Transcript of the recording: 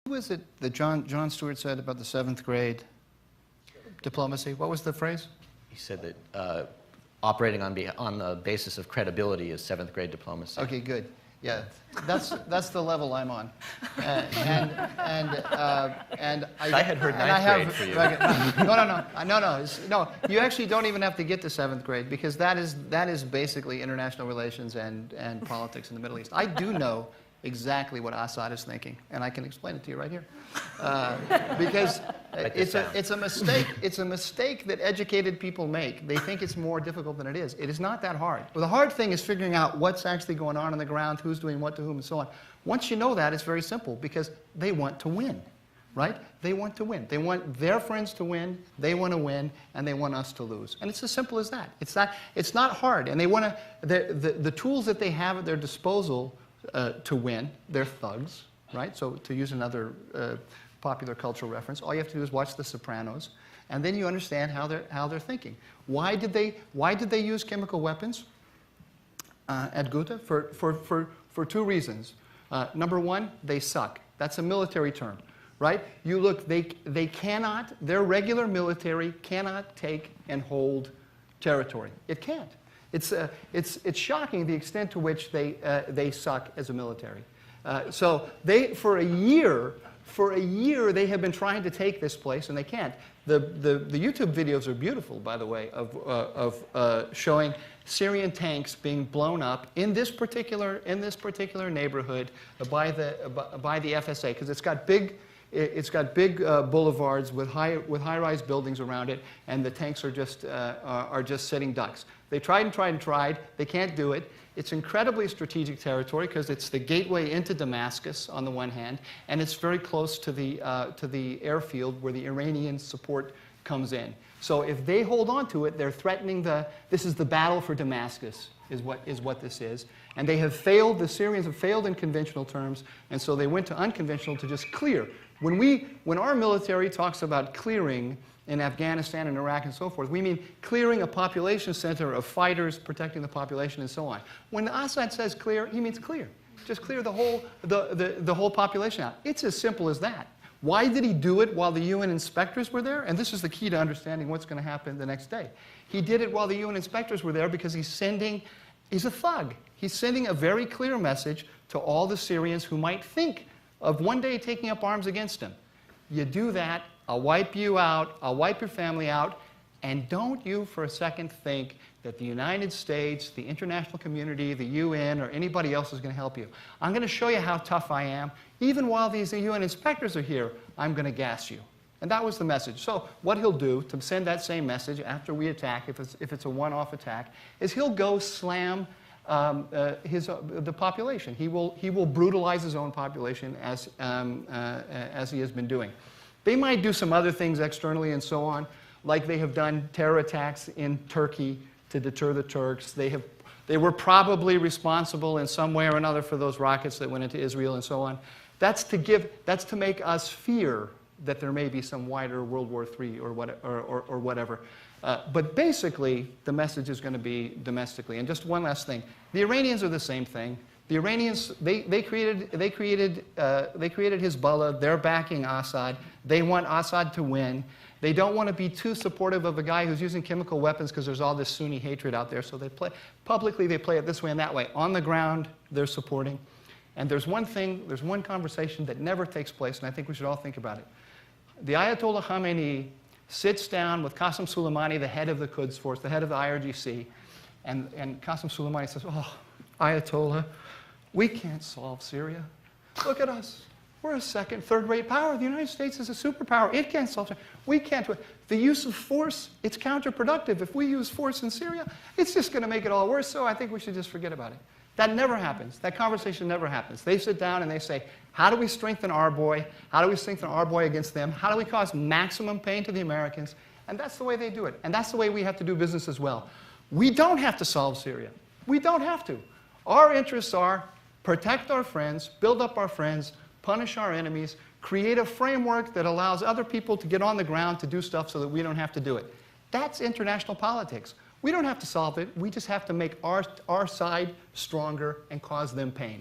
What was it that John Stewart said about the 7th grade diplomacy? What was the phrase? He said that operating on the basis of credibility is 7th grade diplomacy. Okay, good. Yeah, that's the level I'm on. And I had heard 9th grade for you. No. You actually don't even have to get to 7th grade because that is basically international relations and politics in the Middle East. I do know exactly what Assad is thinking, and I can explain it to you right here. Because it's a mistake. It's a mistake that educated people make. They think it's more difficult than it is. It is not that hard. Well, the hard thing is figuring out what's actually going on the ground, who's doing what to whom, and so on. Once you know that, it's very simple because they want to win, right? They want to win. They want their friends to win. They want to win, and they want us to lose. And it's as simple as that. It's not hard. And they want to. The tools that they have at their disposal to win, they're thugs, right? So to use another popular cultural reference, all you have to do is watch The Sopranos, and then you understand how they're thinking. Why did they use chemical weapons at Ghouta? For two reasons. Number one, they suck. That's a military term, right? You look, they cannot. Their regular military cannot take and hold territory. It can't. It's shocking the extent to which they suck as a military. So for a year they have been trying to take this place and they can't. The YouTube videos are beautiful, by the way, of showing Syrian tanks being blown up in this particular neighborhood by the FSA because it's got big boulevards with high-rise buildings around it, and the tanks are just sitting ducks. They tried and tried and tried. They can't do it. It's incredibly strategic territory because it's the gateway into Damascus on the one hand, and it's very close to the airfield where the Iranian support comes in. So if they hold on to it, they're threatening this is the battle for Damascus, is what this is. And they have failed, the Syrians have failed in conventional terms, and so they went to unconventional to just clear. When our military talks about clearing in Afghanistan and Iraq and so forth, we mean clearing a population center of fighters, protecting the population, and so on. When Assad says clear, he means clear. Just clear the whole population out. It's as simple as that. Why did he do it while the UN inspectors were there? And this is the key to understanding what's going to happen the next day. He did it while the UN inspectors were there because he's a thug. He's sending a very clear message to all the Syrians who might think of one day taking up arms against him. You do that, I'll wipe you out, I'll wipe your family out, and don't you for a second think that the United States, the international community, the UN, or anybody else is going to help you. I'm going to show you how tough I am. Even while these UN inspectors are here, I'm going to gas you. And that was the message. So what he'll do to send that same message after we attack, if it's a one-off attack, is he'll go slam the population. He will brutalize his own population as he has been doing. They might do some other things externally and so on, like they have done terror attacks in Turkey to deter the Turks. They were probably responsible in some way or another for those rockets that went into Israel and so on. That's to make us fear that there may be some wider World War III or whatever. But basically, the message is going to be domestically. And just one last thing: the Iranians are the same thing. The Iranians they created Hezbollah. They're backing Assad. They want Assad to win. They don't want to be too supportive of a guy who's using chemical weapons because there's all this Sunni hatred out there. So they play publicly. They play it this way and that way. On the ground, they're supporting. And there's one conversation that never takes place, and I think we should all think about it. The Ayatollah Khamenei sits down with Qasem Soleimani, the head of the Quds Force, the head of the IRGC, and Qasem Soleimani says, "Oh, Ayatollah, we can't solve Syria. Look at us. We're a second, third-rate power. The United States is a superpower. It can't solve Syria. We can't do it. The use of force, it's counterproductive. If we use force in Syria, it's just going to make it all worse, so I think we should just forget about it." That never happens. That conversation never happens. They sit down and they say, how do we strengthen our boy? How do we strengthen our boy against them? How do we cause maximum pain to the Americans? And that's the way they do it. And that's the way we have to do business as well. We don't have to solve Syria. We don't have to. Our interests are protect our friends, build up our friends, punish our enemies, create a framework that allows other people to get on the ground to do stuff so that we don't have to do it. That's international politics. We don't have to solve it. We just have to make our side stronger and cause them pain.